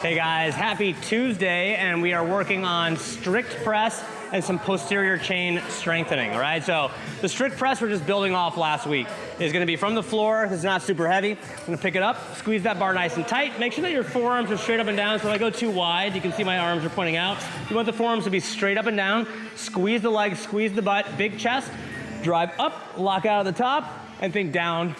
Hey guys, happy Tuesday, and we are working on strict press and some posterior chain strengthening, all right? So the strict press we're just building off last week is gonna be from the floor. It's not super heavy. I'm gonna pick it up, squeeze that bar nice and tight. Make sure that your forearms are straight up and down. So if I go too wide, you can see my arms are pointing out. You want the forearms to be straight up and down. Squeeze the legs, squeeze the butt, big chest. Drive up, lock out at the top, and think down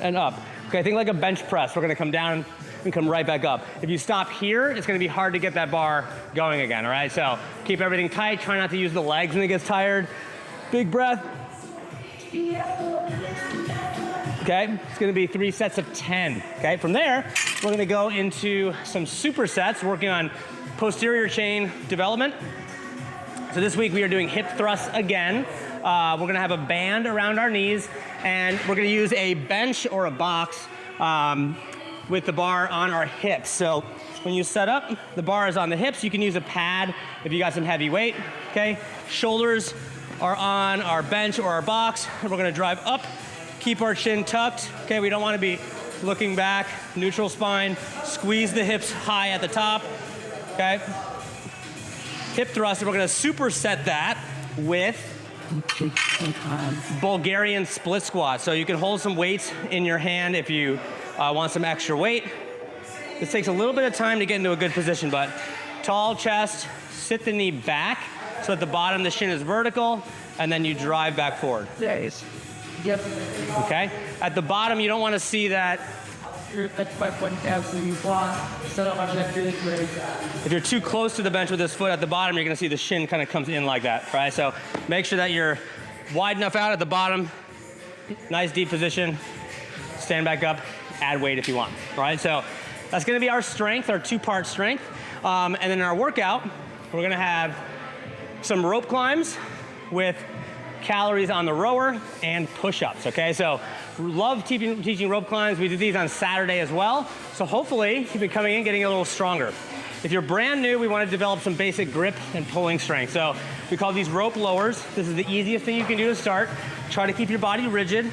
and up. Okay, think like a bench press. We're gonna come down and come right back up. If you stop here, it's gonna be hard to get that bar going again, all right? So keep everything tight, try not to use the legs when it gets tired. Big breath. Okay, it's gonna be 3 sets of 10, okay? From there, we're gonna go into some supersets, working on posterior chain development. So this week we are doing hip thrusts again. We're gonna have a band around our knees, and we're gonna use a bench or a box with the bar on our hips. So when you set up, the bar is on the hips. You can use a pad if you got some heavy weight, okay? Shoulders are on our bench or our box, and we're gonna drive up, keep our chin tucked, okay? We don't wanna be looking back, neutral spine, squeeze the hips high at the top, okay? Hip thrust, and we're gonna superset that with Bulgarian Split Squats. So you can hold some weights in your hand if you want some extra weight. This takes a little bit of time to get into a good position, but tall chest, sit the knee back so at the bottom the shin is vertical, and then you drive back forward. Yes. Yep. Okay? At the bottom, you don't want to see that. If you're too close to the bench with this foot at the bottom, you're going to see the shin kind of comes in like that, right? So make sure that you're wide enough out at the bottom, nice deep position, stand back up, add weight if you want, all right? So that's gonna be our strength, our two-part strength. And then in our workout, we're gonna have some rope climbs with calories on the rower and push-ups, okay? So love teaching rope climbs. We did these on Saturday as well. So hopefully you've been coming in, getting a little stronger. If you're brand new, we wanna develop some basic grip and pulling strength. So we call these rope lowers. This is the easiest thing you can do to start. Try to keep your body rigid.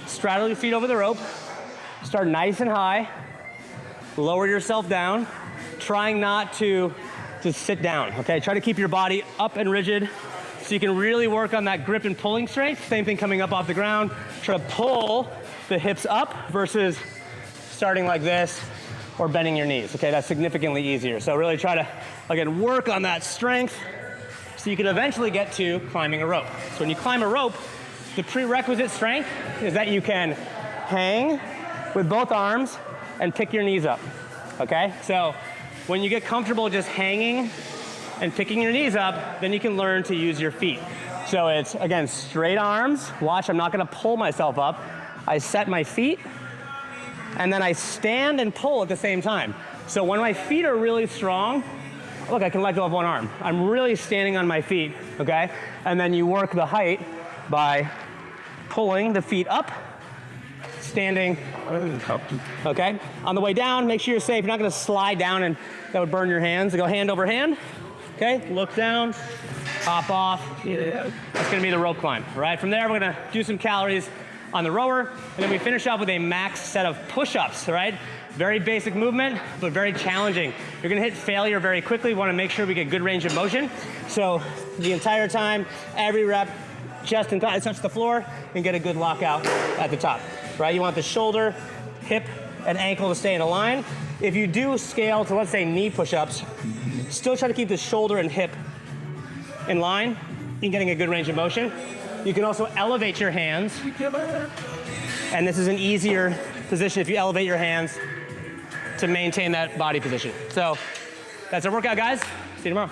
Straddle your feet over the rope. Start nice and high. Lower yourself down. Trying not to sit down, okay? Try to keep your body up and rigid so you can really work on that grip and pulling strength. Same thing coming up off the ground. Try to pull the hips up versus starting like this or bending your knees, okay? That's significantly easier. So really try to, again, work on that strength so you can eventually get to climbing a rope. So when you climb a rope, the prerequisite strength is that you can hang with both arms and pick your knees up, okay? So when you get comfortable just hanging and picking your knees up, then you can learn to use your feet. So it's, again, straight arms. Watch, I'm not gonna pull myself up. I set my feet, and then I stand and pull at the same time. So when my feet are really strong, look, I can let go of one arm. I'm really standing on my feet, okay? And then you work the height by pulling the feet up, standing, okay? On the way down, make sure you're safe. You're not gonna slide down and that would burn your hands. So go hand over hand, okay? Look down, hop off. That's gonna be the rope climb, all right? From there, we're gonna do some calories on the rower, and then we finish off with a max set of push-ups, all right? Very basic movement, but very challenging. You're gonna hit failure very quickly. We wanna make sure we get good range of motion. So the entire time, every rep, chest and thighs touch the floor and get a good lockout at the top, right? You want the shoulder, hip, and ankle to stay in a line. If you do scale to, let's say, knee push-ups, still try to keep the shoulder and hip in line and getting a good range of motion. You can also elevate your hands, and this is an easier position if you elevate your hands to maintain that body position. So that's our workout, guys. See you tomorrow.